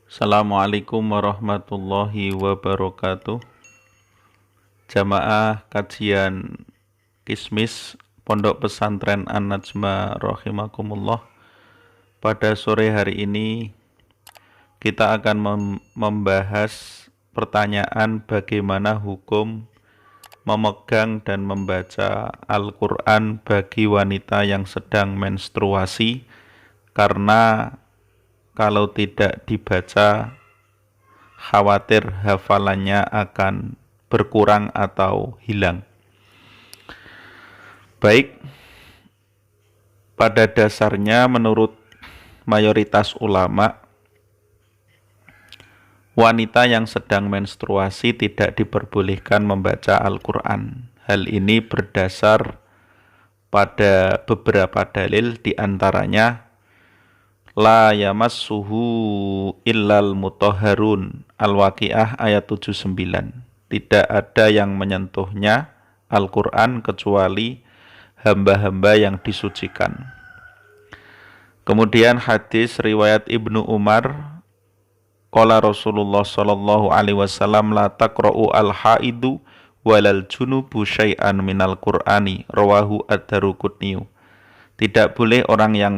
Assalamualaikum warahmatullahi wabarakatuh. Jamaah kajian Kismis Pondok Pesantren An-Najma rahimakumullah. Pada sore hari ini kita akan membahas pertanyaan bagaimana hukum memegang dan membaca Al-Quran bagi wanita yang sedang menstruasi, karena kalau tidak dibaca khawatir hafalannya akan berkurang atau hilang. Baik, pada dasarnya menurut mayoritas ulama, wanita yang sedang menstruasi tidak diperbolehkan membaca Al-Quran. Hal ini berdasar pada beberapa dalil, diantaranya la yamassuhu illal mutahharun, Al-Waqiah ayat 79. Tidak ada yang menyentuhnya Al-Quran kecuali hamba-hamba yang disucikan. Kemudian hadis riwayat Ibnu Umar, qala Rasulullah sallallahu alaihi wasallam la taqra'u al-haidu walal junubu syai'an minal Qur'ani, rawahu ad-Daruqutni. Tidak boleh orang yang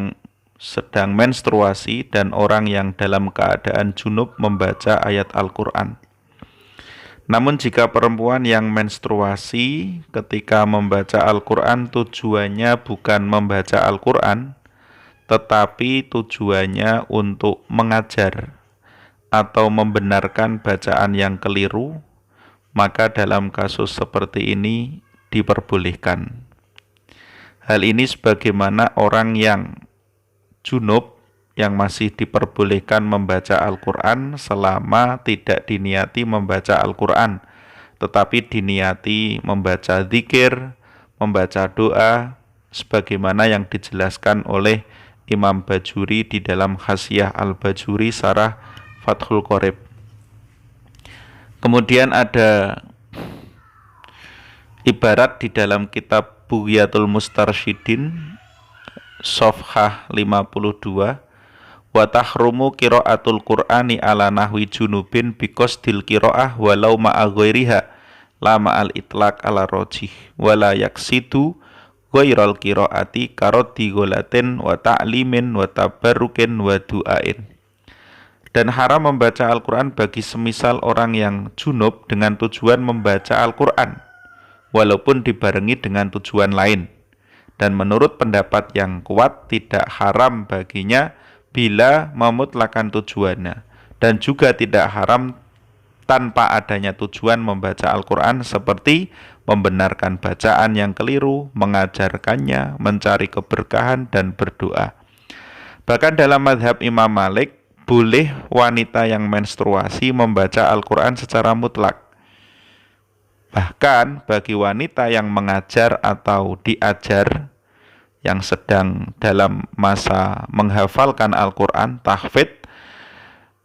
sedang menstruasi dan orang yang dalam keadaan junub membaca ayat Al-Quran. Namun jika perempuan yang menstruasi ketika membaca Al-Quran tujuannya bukan membaca Al-Quran, tetapi tujuannya untuk mengajar atau membenarkan bacaan yang keliru, maka dalam kasus seperti ini diperbolehkan. Hal ini sebagaimana orang yang junub yang masih diperbolehkan membaca Al-Quran selama tidak diniati membaca Al-Quran, tetapi diniati membaca zikir, membaca doa, sebagaimana yang dijelaskan oleh Imam Bajuri di dalam Hasyiah Al-Bajuri Sarah Fathul Qorib. Kemudian ada ibarat di dalam kitab Bughyatul Mustarsyidin Safhah 52, wa tahrumu qiraatul Qur'ani ala nahwi junubin biqasdil qiraah walau ma'a ghairiha la ma'al itlaq ala rajih wala yaksidu ghairal qiraati karoti golatin wa ta'limin wa tabarrukin wa du'ain. Dan haram membaca Al-Quran bagi semisal orang yang junub dengan tujuan membaca Al-Quran walaupun dibarengi dengan tujuan lain. Dan menurut pendapat yang kuat tidak haram baginya bila memutlakan tujuannya, dan juga tidak haram tanpa adanya tujuan membaca Al-Quran seperti membenarkan bacaan yang keliru, mengajarkannya, mencari keberkahan, dan berdoa. Bahkan dalam mazhab Imam Malik, boleh wanita yang menstruasi membaca Al-Quran secara mutlak. Bahkan bagi wanita yang mengajar atau diajar, yang sedang dalam masa menghafalkan Al-Quran, tahfidz,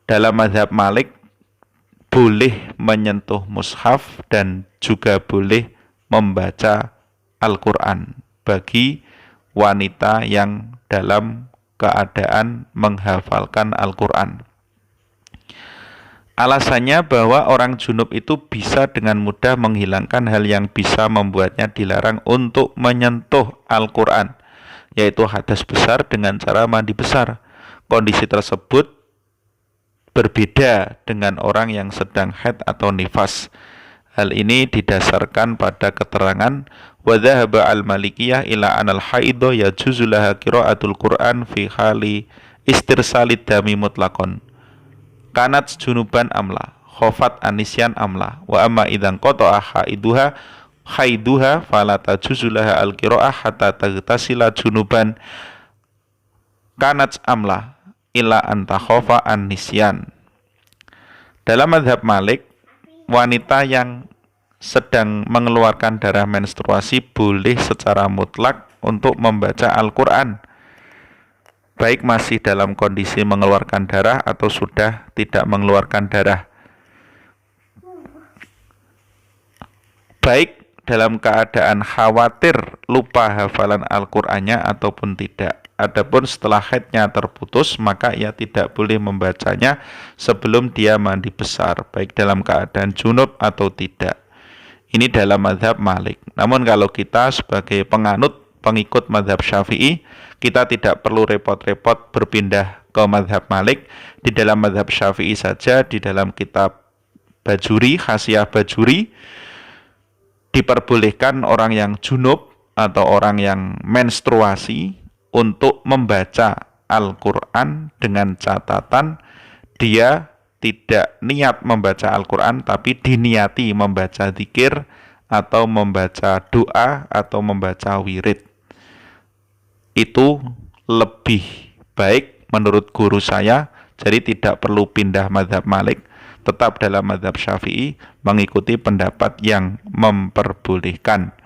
dalam mazhab Malik boleh menyentuh mushaf dan juga boleh membaca Al-Quran bagi wanita yang dalam keadaan menghafalkan Al-Quran. Alasannya bahwa orang junub itu bisa dengan mudah menghilangkan hal yang bisa membuatnya dilarang untuk menyentuh Al-Quran, yaitu hadas besar dengan cara mandi besar. Kondisi tersebut berbeda dengan orang yang sedang haid atau nifas. Hal ini didasarkan pada keterangan wa dhahaba al-malikiyah ila anal haidho yajuzu laha qiraatul Qur'an fi hali istirsalid dami mutlaqon kanat junuban amla khofat anisyan amla wa amma idzan qata'a haiduha fala tajuzu laha al-qira'ah hatta taghtasila junuban kanat amla illa anta khofa an-nisyan. Dalam mazhab Malik, wanita yang sedang mengeluarkan darah menstruasi boleh secara mutlak untuk membaca Al-Quran, baik masih dalam kondisi mengeluarkan darah atau sudah tidak mengeluarkan darah, baik dalam keadaan khawatir lupa hafalan Al-Qur'annya ataupun tidak. Adapun setelah haidnya terputus, maka ia tidak boleh membacanya sebelum dia mandi besar, baik dalam keadaan junub atau tidak. Ini dalam mazhab Malik. Namun kalau kita sebagai pengikut mazhab Syafi'i, kita tidak perlu repot-repot berpindah ke mazhab Malik. Di dalam mazhab Syafi'i saja, di dalam kitab Bajuri, Khasiyah Bajuri, diperbolehkan orang yang junub atau orang yang menstruasi untuk membaca Al-Quran dengan catatan dia tidak niat membaca Al-Quran, tapi diniati membaca zikir atau membaca doa atau membaca wirid. Itu lebih baik menurut guru saya, jadi tidak perlu pindah mazhab Malik, tetap dalam mazhab Syafi'i, mengikuti pendapat yang memperbolehkan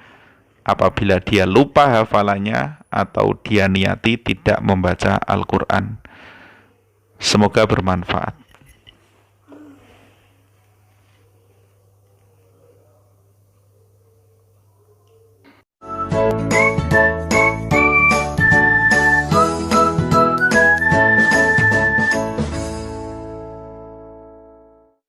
apabila dia lupa hafalannya atau dia niati tidak membaca Al-Quran. Semoga bermanfaat.